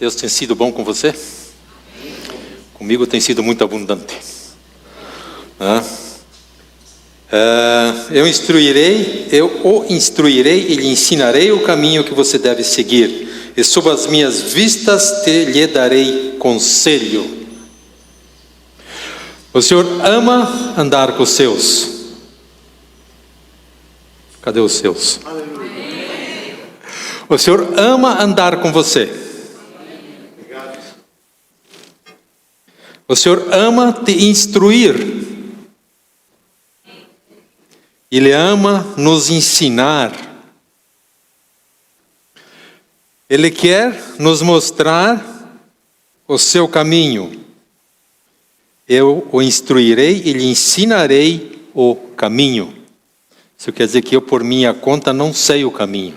Deus tem sido bom com você? Comigo tem sido muito abundante. Eu o instruirei e lhe ensinarei o caminho que você deve seguir. E sob as minhas vistas lhe darei conselho. O Senhor ama andar com os seus. Cadê os seus? O Senhor ama andar com você. O Senhor ama te instruir. Ele ama nos ensinar. Ele quer nos mostrar o seu caminho. Eu o instruirei e lhe ensinarei o caminho. Isso quer dizer que eu, por minha conta, não sei o caminho.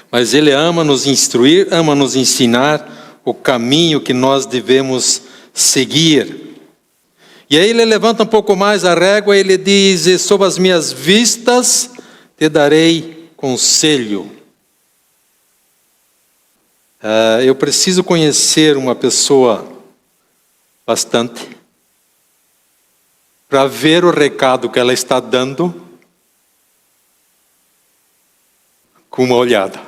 Mas Ele ama nos instruir, ama nos ensinar o caminho que nós devemos seguir. E aí Ele levanta um pouco mais a régua e Ele diz: sob as minhas vistas te darei conselho. Eu preciso conhecer uma pessoa bastante para ver o recado que ela está dando com uma olhada.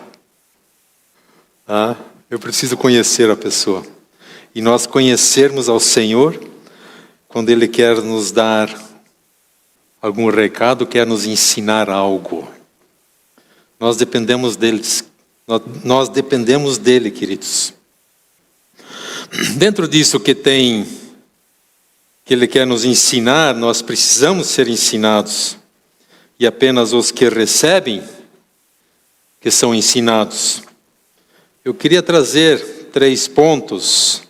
Eu preciso conhecer a pessoa. E nós conhecermos ao Senhor, quando Ele quer nos dar algum recado, quer nos ensinar algo. Nós dependemos dele, queridos. Dentro disso que Ele quer nos ensinar, nós precisamos ser ensinados. E apenas os que recebem, que são ensinados. Eu queria trazer 3 pontos.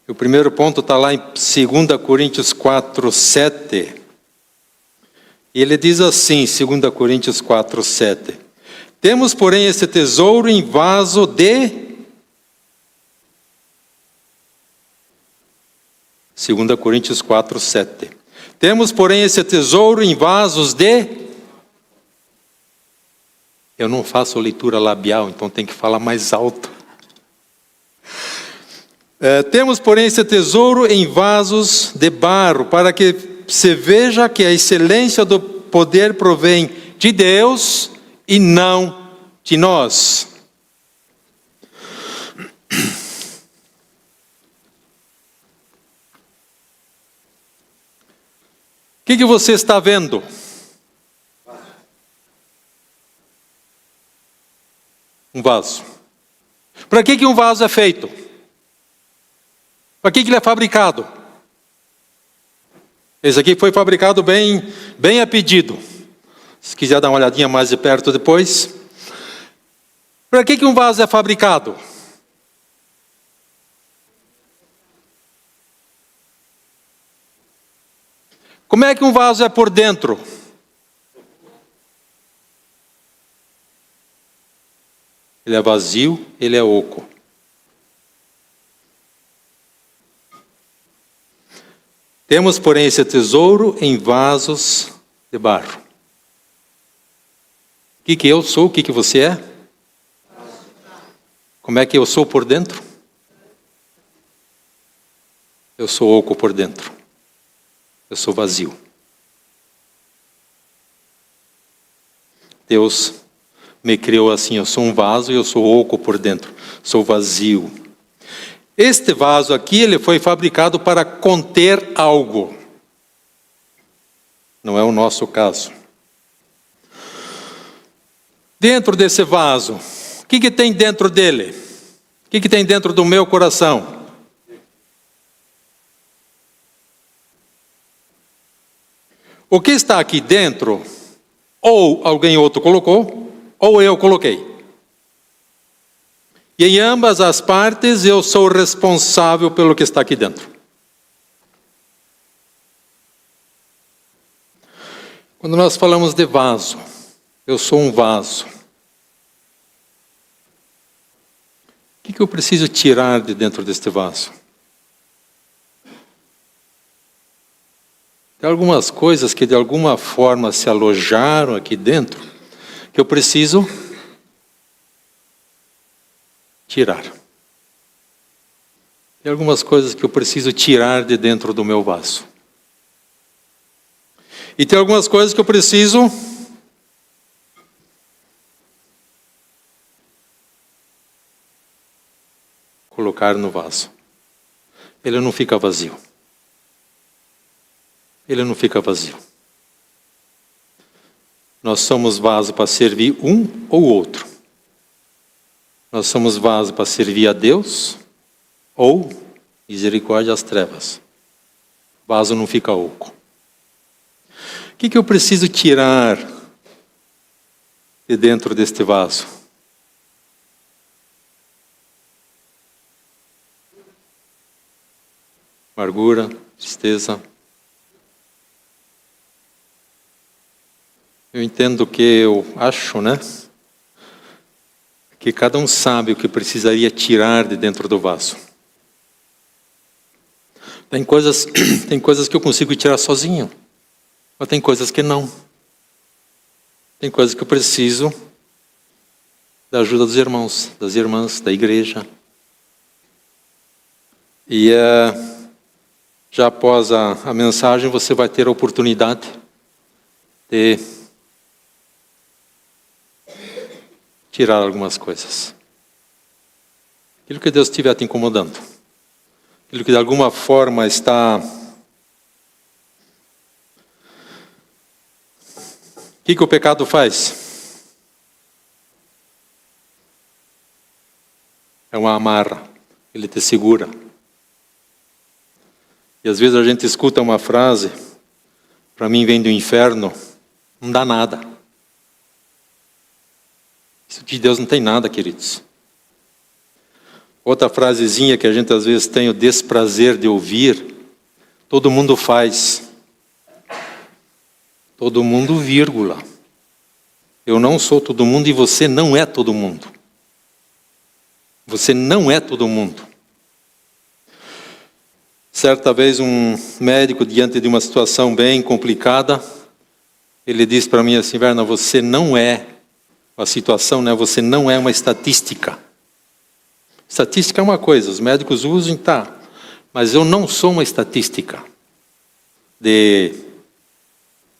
O primeiro ponto está lá em 2 Coríntios 4, 7. E ele diz assim, 2 Coríntios 4, 7. Temos, porém, esse tesouro em vaso de... 2 Coríntios 4, 7. Temos, porém, esse tesouro em vasos de... Eu não faço leitura labial, então tem que falar mais alto. Temos, porém, esse tesouro em vasos de barro, para que se veja que a excelência do poder provém de Deus e não de nós. O que você está vendo? Um vaso. Para que um vaso é feito? Para que ele é fabricado? Esse aqui foi fabricado bem a pedido. Se quiser dar uma olhadinha mais de perto depois. Para que um vaso é fabricado? Como é que um vaso é por dentro? Ele é vazio, ele é oco. Temos, porém, esse tesouro em vasos de barro. O que eu sou? O que você é? Como é que eu sou por dentro? Eu sou oco por dentro. Eu sou vazio. Deus me criou assim, eu sou um vaso e eu sou oco por dentro. Sou vazio. Este vaso aqui, ele foi fabricado para conter algo. Não é o nosso caso. Dentro desse vaso, o que tem dentro dele? O que tem dentro do meu coração? O que está aqui dentro, ou alguém outro colocou, ou eu coloquei. E em ambas as partes eu sou responsável pelo que está aqui dentro. Quando nós falamos de vaso, eu sou um vaso. O que eu preciso tirar de dentro deste vaso? Tem algumas coisas que de alguma forma se alojaram aqui dentro, que eu preciso tirar. Tem algumas coisas que eu preciso tirar de dentro do meu vaso. E tem algumas coisas que eu preciso colocar no vaso. Ele não fica vazio. Ele não fica vazio. Nós somos vaso para servir um ou outro. Nós somos vaso para servir a Deus ou misericórdia às trevas. Vaso não fica oco. O que eu preciso tirar de dentro deste vaso? Amargura, tristeza. Eu entendo que eu acho, que cada um sabe o que precisaria tirar de dentro do vaso. Tem coisas que eu consigo tirar sozinho, mas tem coisas que não. Tem coisas que eu preciso da ajuda dos irmãos, das irmãs, da igreja. E já após a mensagem você vai ter a oportunidade de tirar algumas coisas. Aquilo que Deus estiver te incomodando. Aquilo que de alguma forma está... O que o pecado faz? É uma amarra. Ele te segura. E às vezes a gente escuta uma frase, para mim vem do inferno, não dá nada. Isso de Deus não tem nada, queridos. Outra frasezinha que a gente às vezes tem o desprazer de ouvir, todo mundo faz. Todo mundo, vírgula. Eu não sou todo mundo e você não é todo mundo. Você não é todo mundo. Certa vez um médico, diante de uma situação bem complicada, ele disse para mim assim: Werner, você não é, a situação, você não é uma estatística. Estatística é uma coisa, os médicos usam, tá, mas eu não sou uma estatística de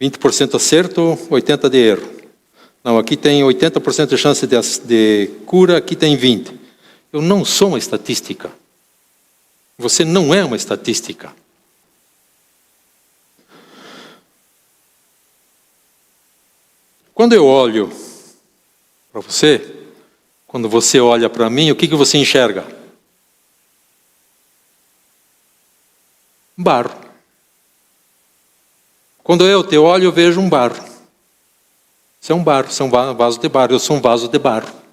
20% acerto, 80% de erro. Não, aqui tem 80% de chance de cura, aqui tem 20%. Eu não sou uma estatística. Você não é uma estatística. Quando eu olho para você, quando você olha para mim, o que você enxerga? Barro. Quando eu te olho, eu vejo um barro. Você é um barro, você é um vaso de barro, eu sou um vaso de barro.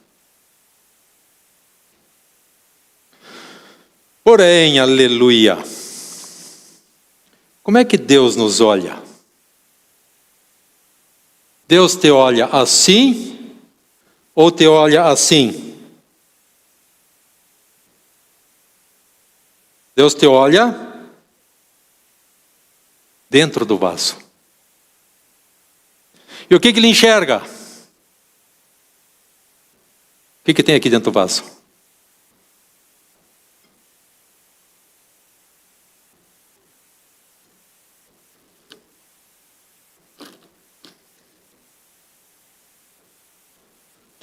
Porém, aleluia, como é que Deus nos olha? Deus te olha assim ou te olha assim? Deus te olha dentro do vaso. E o que ele enxerga? O que tem aqui dentro do vaso?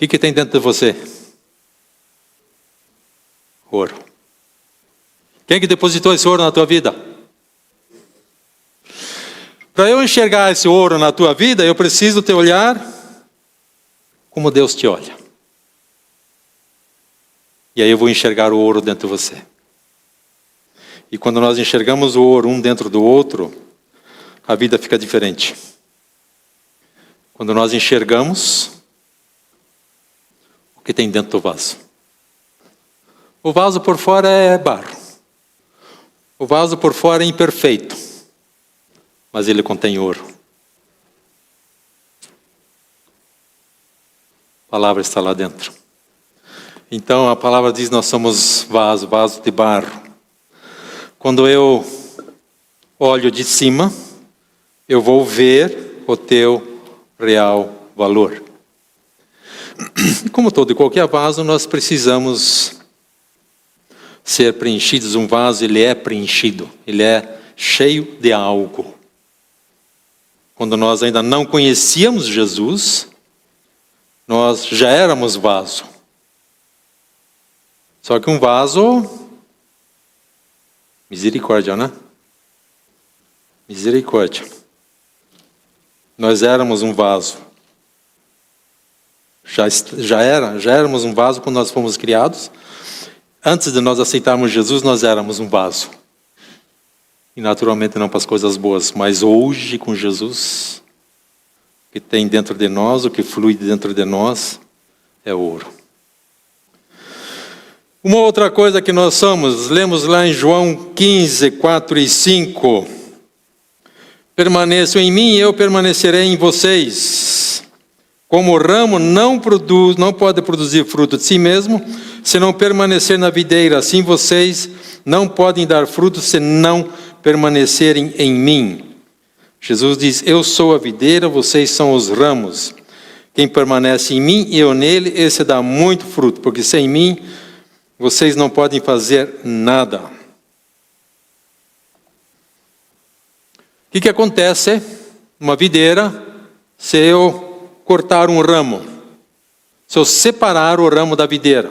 O que tem dentro de você? Ouro. Quem que depositou esse ouro na tua vida? Para eu enxergar esse ouro na tua vida, eu preciso te olhar como Deus te olha. E aí eu vou enxergar o ouro dentro de você. E quando nós enxergamos o ouro um dentro do outro, a vida fica diferente. Quando nós enxergamos o que tem dentro do vaso. O vaso por fora é barro. O vaso por fora é imperfeito. Mas ele contém ouro. A palavra está lá dentro. Então a palavra diz: nós somos vaso de barro. Quando eu olho de cima, eu vou ver o teu real valor. Como todo e qualquer vaso, nós precisamos ser preenchidos. Um vaso, ele é preenchido. Ele é cheio de algo. Quando nós ainda não conhecíamos Jesus, nós já éramos vaso. Só que um vaso, misericórdia, né? Misericórdia. Nós éramos um vaso. Já éramos um vaso quando nós fomos criados. Antes de nós aceitarmos Jesus, nós éramos um vaso. E naturalmente não para as coisas boas, mas hoje com Jesus, o que tem dentro de nós, o que flui dentro de nós, é ouro. Uma outra coisa que nós somos, lemos lá em João 15, 4 e 5. Permaneçam em mim e eu permanecerei em vocês. Como o ramo não pode produzir fruto de si mesmo, se não permanecer na videira, assim vocês não podem dar fruto se não permanecerem em mim. Jesus diz, eu sou a videira, vocês são os ramos. Quem permanece em mim e eu nele, esse dá muito fruto, porque sem mim vocês não podem fazer nada. O que acontece numa videira se eu cortar um ramo? Se eu separar o ramo da videira,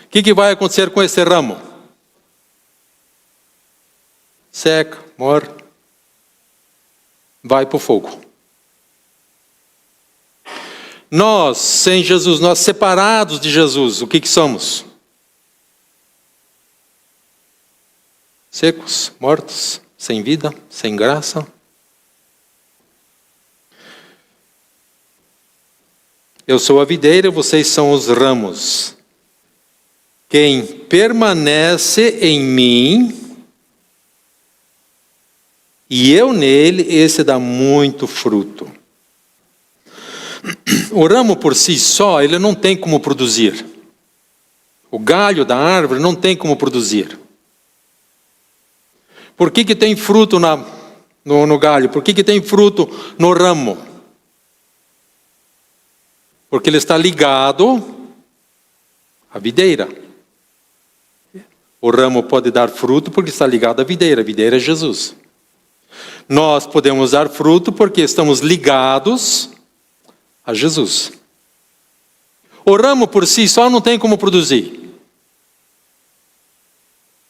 o que vai acontecer com esse ramo? Seca, morre, vai para o fogo. Nós, sem Jesus, nós separados de Jesus, o que somos? Secos, mortos, sem vida, sem graça. Eu sou a videira, vocês são os ramos. Quem permanece em mim e eu nele, esse dá muito fruto. O ramo por si só, ele não tem como produzir. O galho da árvore não tem como produzir. Por que tem fruto no galho? Por que tem fruto no ramo? Porque ele está ligado à videira. O ramo pode dar fruto porque está ligado à videira. A videira é Jesus. Nós podemos dar fruto porque estamos ligados a Jesus. O ramo por si só não tem como produzir.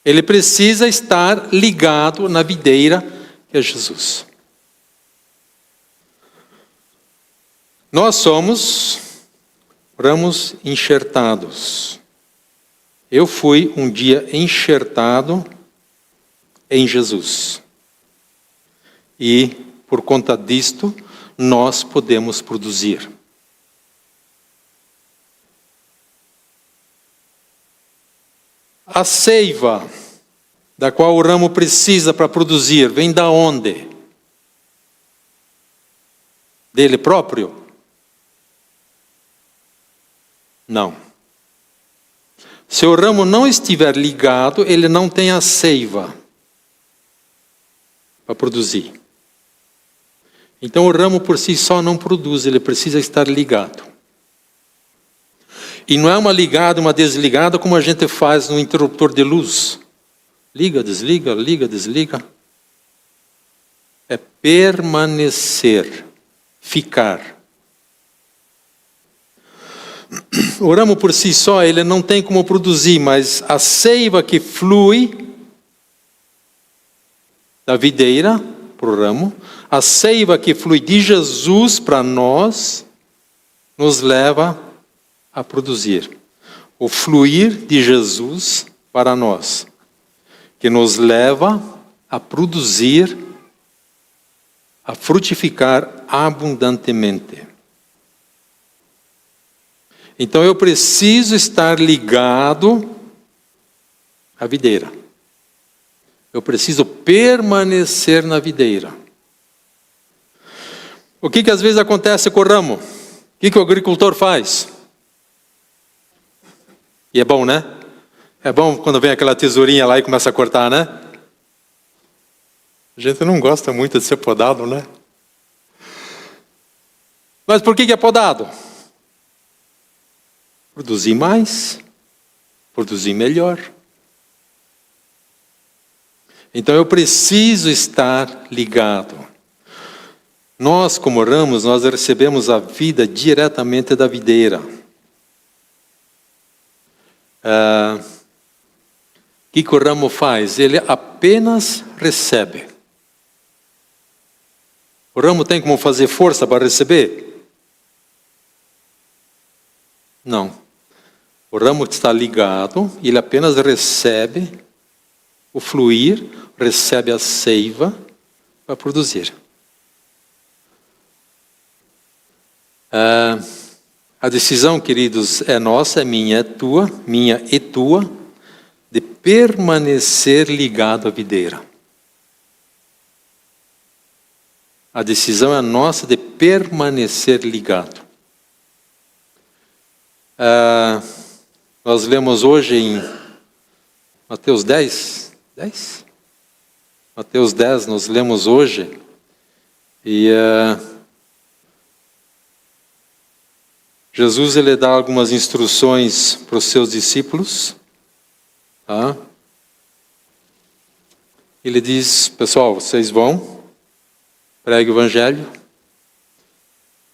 Ele precisa estar ligado na videira que é Jesus. Nós somos ramos enxertados. Eu fui um dia enxertado em Jesus. E, por conta disto, nós podemos produzir. A seiva, da qual o ramo precisa para produzir, vem da onde? Dele próprio? Não. Se o ramo não estiver ligado, ele não tem a seiva para produzir. Então o ramo por si só não produz, ele precisa estar ligado. E não é uma ligada, uma desligada como a gente faz no interruptor de luz. Liga, desliga, liga, desliga. É permanecer, ficar. O ramo por si só, ele não tem como produzir, mas a seiva que flui da videira para o ramo, a seiva que flui de Jesus para nós, nos leva a produzir. O fluir de Jesus para nós, que nos leva a produzir, a frutificar abundantemente. Então eu preciso estar ligado à videira. Eu preciso permanecer na videira. O que às vezes acontece com o ramo? O que o agricultor faz? E é bom, né? É bom quando vem aquela tesourinha lá e começa a cortar, né? A gente não gosta muito de ser podado, né? Mas por que é podado? Produzir mais, produzir melhor, Então eu preciso estar ligado. Nós, como ramos, nós recebemos a vida diretamente da videira. O que o ramo faz? Ele apenas recebe. O ramo tem como fazer força para receber? Não. O ramo está ligado, ele apenas recebe o fluir, recebe a seiva para produzir. A decisão, queridos, é nossa, é minha e tua, de permanecer ligado à videira. A decisão é nossa de permanecer ligado. Nós lemos hoje em Mateus 10? Mateus 10 nós lemos hoje. E Jesus ele dá algumas instruções para os seus discípulos. Tá? Ele diz, pessoal, vocês vão, pregue o evangelho,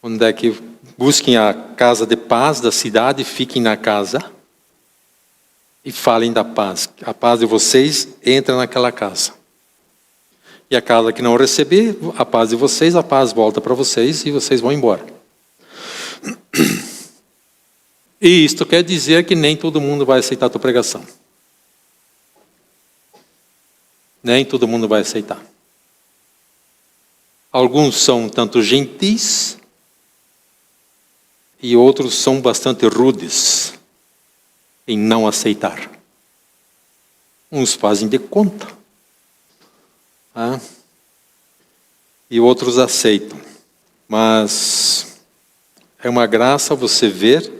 onde é que busquem a casa de paz da cidade, fiquem na casa e falem da paz. A paz de vocês entra naquela casa. E a casa que não receber a paz de vocês, a paz volta para vocês e vocês vão embora. E isto quer dizer que nem todo mundo vai aceitar a tua pregação. Nem todo mundo vai aceitar. Alguns são tanto gentis e outros são bastante rudes em não aceitar. Uns fazem de conta. E outros aceitam. Mas é uma graça você ver,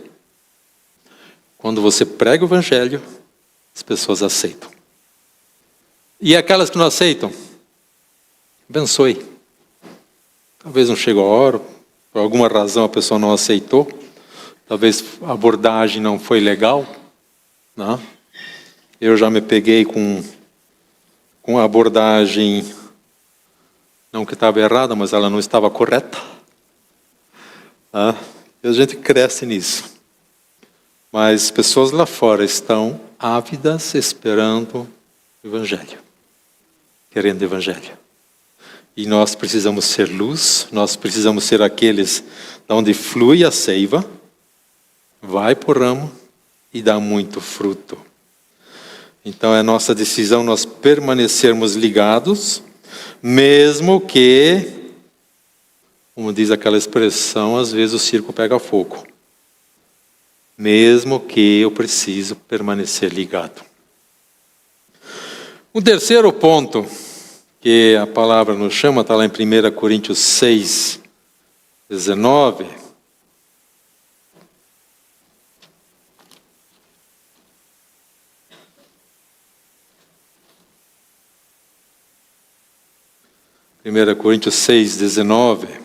quando você prega o evangelho, as pessoas aceitam. E aquelas que não aceitam, abençoe. Talvez não chegou a hora, por alguma razão a pessoa não aceitou. Talvez a abordagem não foi legal. Não? Eu já me peguei com a abordagem, não que estava errada, mas ela não estava correta. E a gente cresce nisso. Mas pessoas lá fora estão ávidas esperando o evangelho. Querendo o evangelho. E nós precisamos ser luz, nós precisamos ser aqueles de onde flui a seiva, vai para o ramo e dá muito fruto. Então é nossa decisão nós permanecermos ligados, mesmo que, como diz aquela expressão, às vezes o circo pega fogo. Mesmo que eu preciso permanecer ligado. O terceiro ponto que a palavra nos chama, está lá em 1 Coríntios 6, 19. Primeira Coríntios 6, 19.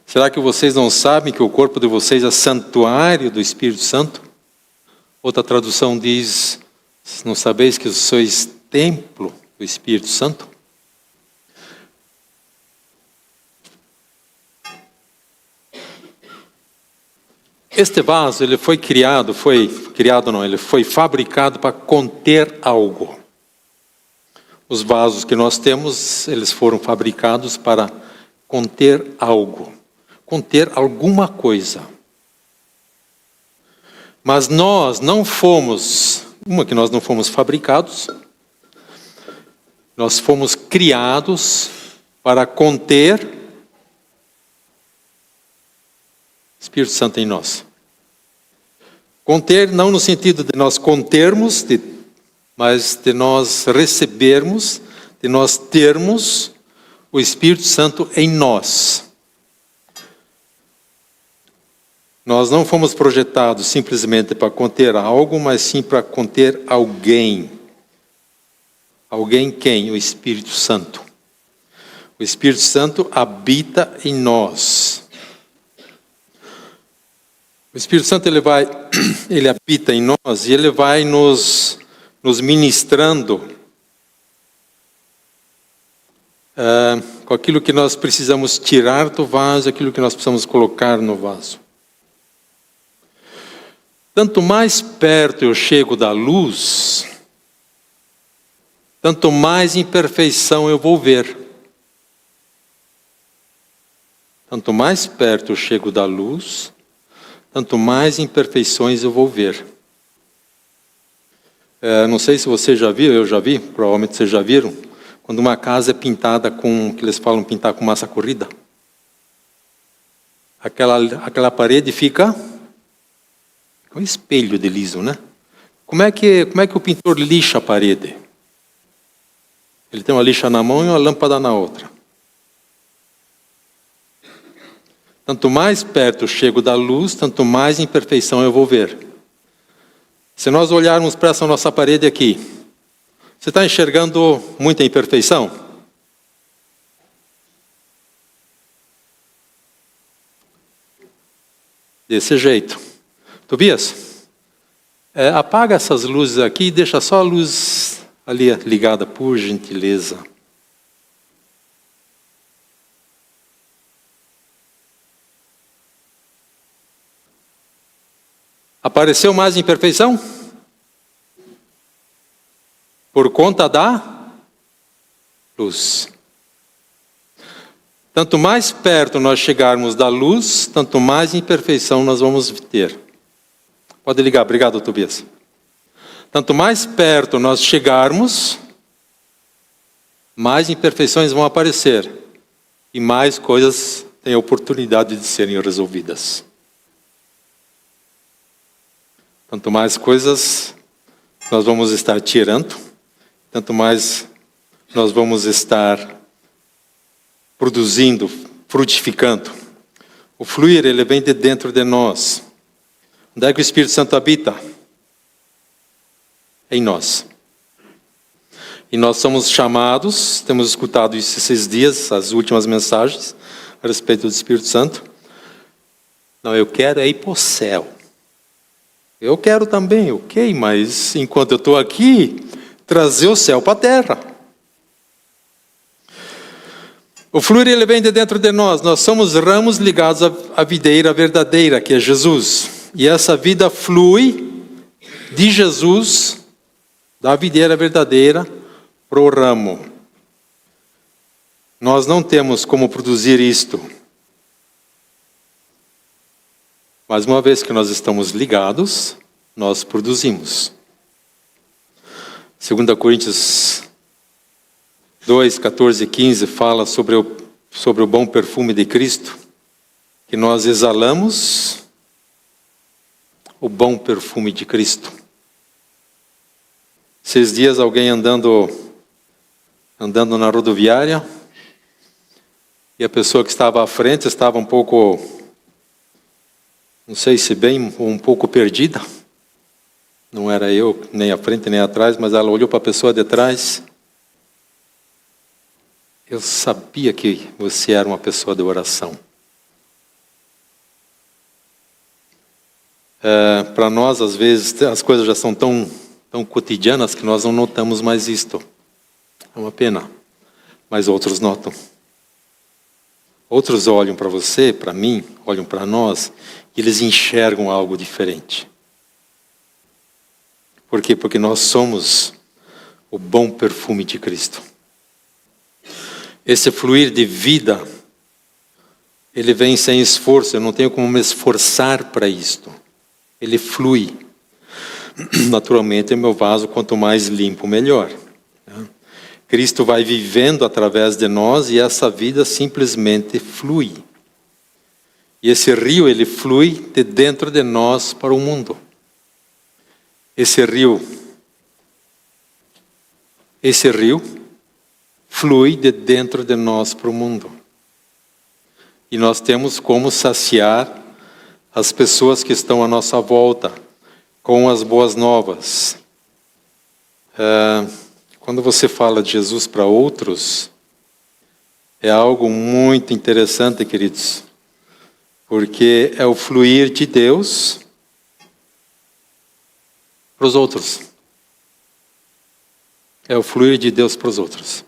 Será que vocês não sabem que o corpo de vocês é santuário do Espírito Santo? Outra tradução diz, não sabeis que sois templo do Espírito Santo? Este vaso, ele foi fabricado para conter algo. Os vasos que nós temos, eles foram fabricados para conter algo. Conter alguma coisa. Mas nós não fomos fabricados, nós fomos criados para conter o Espírito Santo em nós. Conter não no sentido de nós contermos, mas de nós recebermos, de nós termos o Espírito Santo em nós. Nós não fomos projetados simplesmente para conter algo, mas sim para conter alguém. Alguém quem? O Espírito Santo. O Espírito Santo habita em nós. O Espírito Santo ele habita em nós e ele vai nos ministrando com aquilo que nós precisamos tirar do vaso, aquilo que nós precisamos colocar no vaso. Tanto mais perto eu chego da luz, tanto mais imperfeição eu vou ver. Quanto mais perto eu chego da luz, tanto mais imperfeições eu vou ver. Não sei se você já viu, eu já vi, provavelmente vocês já viram, quando uma casa é pintada com, que eles falam pintar com massa corrida. Aquela parede fica um espelho de liso, né? Como é que o pintor lixa a parede? Ele tem uma lixa na mão e uma lâmpada na outra. Tanto mais perto eu chego da luz, tanto mais imperfeição eu vou ver. Se nós olharmos para essa nossa parede aqui, você está enxergando muita imperfeição? Desse jeito. Tobias, apaga essas luzes aqui e deixa só a luz ali ligada, por gentileza. Apareceu mais imperfeição? Por conta da luz. Tanto mais perto nós chegarmos da luz, tanto mais imperfeição nós vamos ter. Pode ligar, obrigado, Tobias. Tanto mais perto nós chegarmos, mais imperfeições vão aparecer. E mais coisas têm a oportunidade de serem resolvidas. Quanto mais coisas nós vamos estar tirando, tanto mais nós vamos estar produzindo, frutificando. O fluir, ele vem de dentro de nós. Onde é que o Espírito Santo habita? Em nós. E nós somos chamados, temos escutado isso esses dias, as últimas mensagens a respeito do Espírito Santo. Não, eu quero ir para o céu. Eu quero também, ok, mas enquanto eu estou aqui, trazer o céu para a terra. O fluir, ele vem de dentro de nós. Nós somos ramos ligados à videira verdadeira, que é Jesus. E essa vida flui de Jesus, da videira verdadeira, para o ramo. Nós não temos como produzir isto. Mas uma vez que nós estamos ligados, nós produzimos. 2 Coríntios 2, 14 e 15 fala sobre o bom perfume de Cristo, que nós exalamos o bom perfume de Cristo. Esses dias alguém andando na rodoviária, e a pessoa que estava à frente estava um pouco, não sei se bem ou um pouco perdida. Não era eu, nem à frente nem atrás, mas ela olhou para a pessoa de trás. Eu sabia que você era uma pessoa de oração. Para nós, às vezes, as coisas já são tão cotidianas que nós não notamos mais isto. É uma pena, mas outros notam. Outros olham para você, para mim, olham para nós, e eles enxergam algo diferente. Por quê? Porque nós somos o bom perfume de Cristo. Esse fluir de vida, ele vem sem esforço, eu não tenho como me esforçar para isto. Ele flui. Naturalmente, o meu vaso, quanto mais limpo, melhor. Cristo vai vivendo através de nós e essa vida simplesmente flui. E esse rio, ele flui de dentro de nós para o mundo. Esse rio flui de dentro de nós para o mundo. E nós temos como saciar as pessoas que estão à nossa volta com as boas novas. Quando você fala de Jesus para outros, é algo muito interessante, queridos, porque é o fluir de Deus para os outros. É o fluir de Deus para os outros.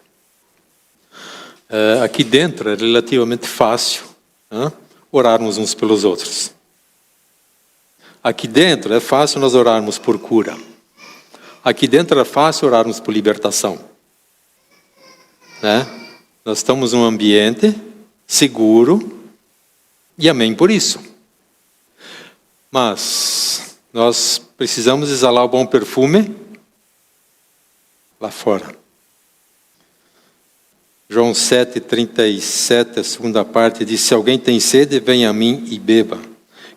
Aqui dentro é relativamente fácil orarmos uns pelos outros. Aqui dentro é fácil nós orarmos por cura. Aqui dentro é fácil orarmos por libertação. Nós estamos num ambiente seguro e amém por isso. Mas nós precisamos exalar o bom perfume lá fora. João 7,37, a segunda parte, diz: se alguém tem sede, venha a mim e beba.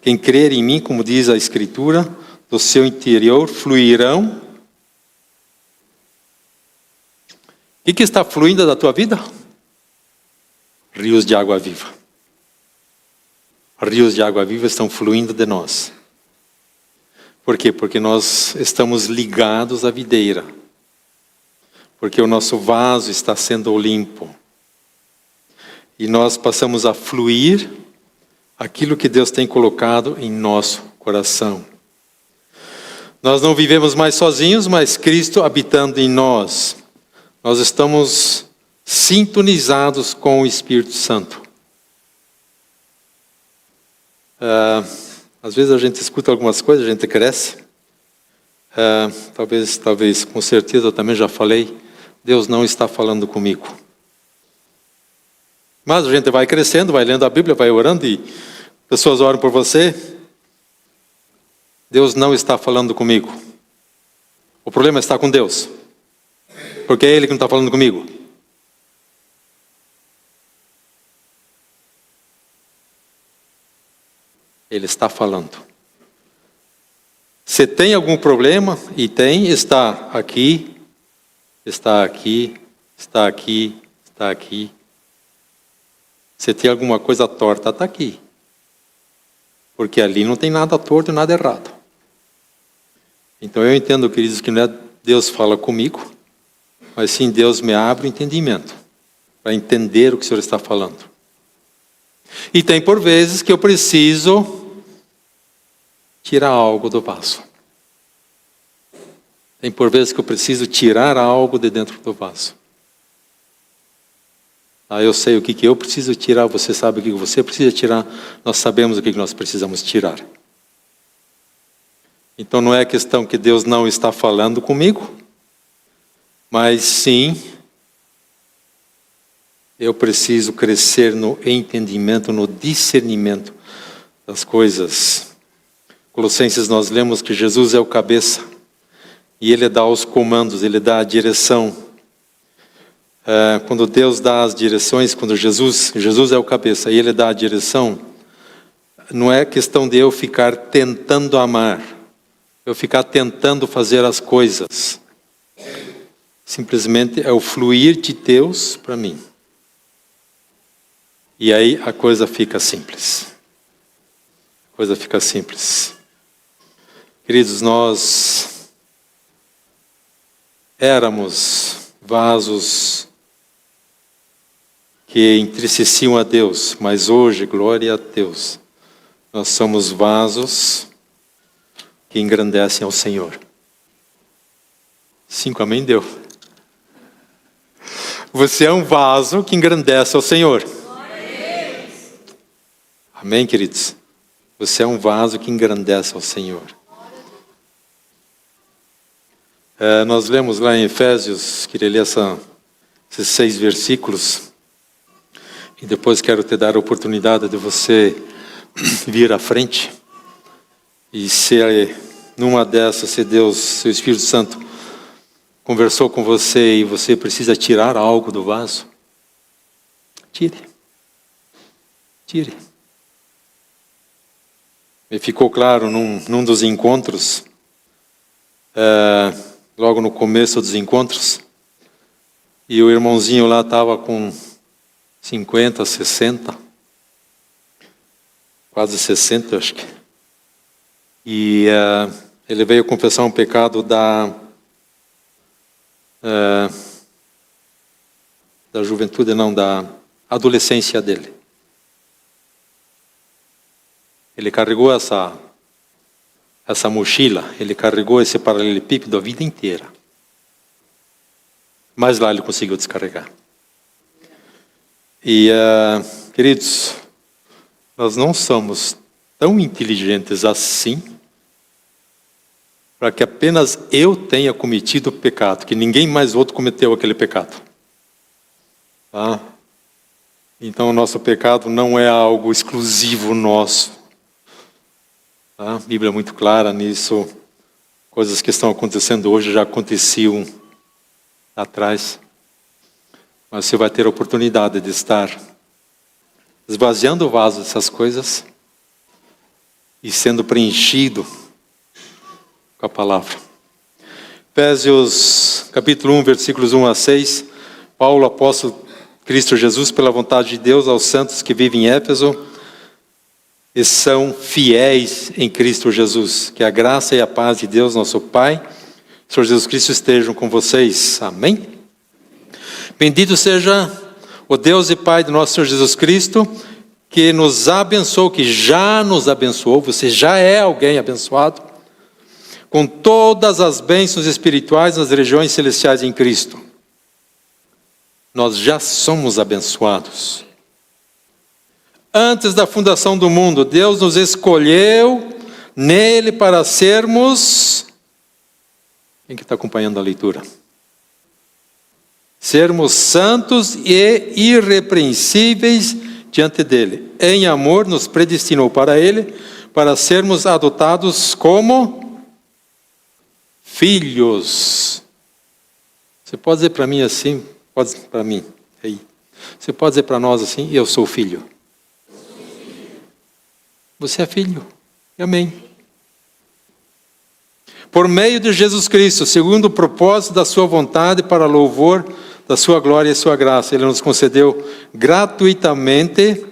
Quem crer em mim, como diz a Escritura, do seu interior fluirão. O que está fluindo da tua vida? Rios de água viva. Rios de água viva estão fluindo de nós. Por quê? Porque nós estamos ligados à videira. Porque o nosso vaso está sendo limpo. E nós passamos a fluir aquilo que Deus tem colocado em nosso coração. Nós não vivemos mais sozinhos, mas Cristo habitando em nós. Nós estamos sintonizados com o Espírito Santo. Às vezes a gente escuta algumas coisas, a gente cresce. Talvez, com certeza eu também já falei, Deus não está falando comigo. Mas a gente vai crescendo, vai lendo a Bíblia, vai orando e pessoas oram por você. Deus não está falando comigo. O problema está com Deus. Porque é Ele que não está falando comigo. Ele está falando. Se tem algum problema, e tem, está aqui, está aqui, está aqui, está aqui. Se tem alguma coisa torta, está aqui. Porque ali não tem nada torto e nada errado. Então eu entendo, queridos, que não é Deus fala comigo, mas sim Deus me abre o entendimento, para entender o que o Senhor está falando. E tem por vezes que eu preciso tirar algo do vaso. Tem por vezes que eu preciso tirar algo de dentro do vaso. Eu sei o que eu preciso tirar, você sabe o que você precisa tirar, nós sabemos o que nós precisamos tirar. Então não é questão que Deus não está falando comigo, mas sim, eu preciso crescer no entendimento, no discernimento das coisas. Colossenses nós lemos que Jesus é o cabeça, e Ele dá os comandos, Ele dá a direção. Quando Deus dá as direções, quando Jesus é o cabeça e Ele dá a direção, não é questão de eu ficar tentando amar, eu ficar tentando fazer as coisas. Simplesmente é o fluir de Deus para mim. E aí a coisa fica simples. A coisa fica simples. Queridos, nós éramos vasos que entristeciam a Deus, mas hoje, glória a Deus, nós somos vasos que engrandecem ao Senhor. 5 amém deu. Você é um vaso que engrandece ao Senhor. Amém, queridos? Você é um vaso que engrandece ao Senhor. Nós lemos lá em Efésios, queria ler esses 6 versículos. E depois quero te dar a oportunidade de você vir à frente. E se numa dessas, se Deus, seu Espírito Santo, conversou com você e você precisa tirar algo do vaso, tire. Tire. Me ficou claro num dos encontros, logo no começo dos encontros, e o irmãozinho lá estava com 50, 60, quase 60, acho que. E ele veio confessar um pecado da juventude, não, da adolescência dele. Ele carregou essa mochila, ele carregou esse paralelepípedo a vida inteira. Mas lá ele conseguiu descarregar. E, queridos, nós não somos tão inteligentes assim para que apenas eu tenha cometido o pecado, que ninguém mais outro cometeu aquele pecado. Tá? Então o nosso pecado não é algo exclusivo nosso. Tá? A Bíblia é muito clara nisso. Coisas que estão acontecendo hoje já aconteciam atrás. Mas você vai ter a oportunidade de estar esvaziando o vaso dessas coisas e sendo preenchido com a palavra. Efésios capítulo 1, versículos 1 a 6. Paulo, apóstolo Cristo Jesus, pela vontade de Deus, aos santos que vivem em Éfeso e são fiéis em Cristo Jesus. Que a graça e a paz de Deus, nosso Pai, Senhor Jesus Cristo, estejam com vocês. Amém? Bendito seja o Deus e Pai do nosso Senhor Jesus Cristo, que nos abençoou, que já nos abençoou. Você já é alguém abençoado, com todas as bênçãos espirituais nas regiões celestiais em Cristo. Nós já somos abençoados. Antes da fundação do mundo, Deus nos escolheu nele para sermos... Quem que está acompanhando a leitura? Sermos santos e irrepreensíveis diante dele. Em amor nos predestinou para ele, para sermos adotados como filhos. Você pode dizer para mim assim, pode dizer para mim, aí. Você pode dizer para nós assim, eu sou filho. Você é filho. Amém. Por meio de Jesus Cristo, segundo o propósito da sua vontade, para louvor da sua glória e sua graça, ele nos concedeu gratuitamente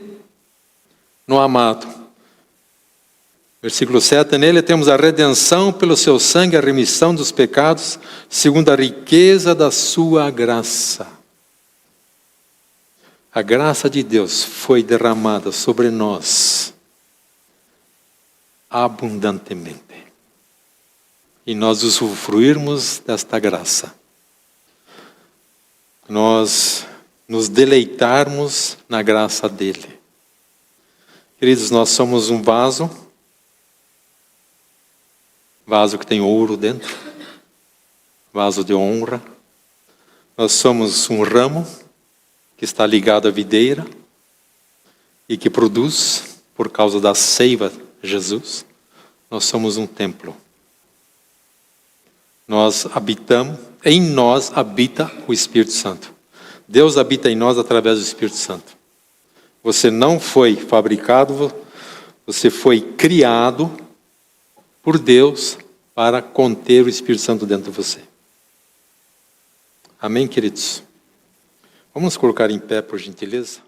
no amado. Versículo 7, nele temos a redenção pelo seu sangue, a remissão dos pecados, segundo a riqueza da sua graça. A graça de Deus foi derramada sobre nós abundantemente. E nós usufruirmos desta graça. Nós nos deleitarmos na graça dele. Queridos, nós somos um vaso que tem ouro dentro, vaso de honra. Nós somos um ramo que está ligado à videira e que produz, por causa da seiva de Jesus, nós somos um templo. Nós habitamos, em nós habita o Espírito Santo. Deus habita em nós através do Espírito Santo. Você não foi fabricado, você foi criado por Deus para conter o Espírito Santo dentro de você. Amém, queridos? Vamos colocar em pé, por gentileza.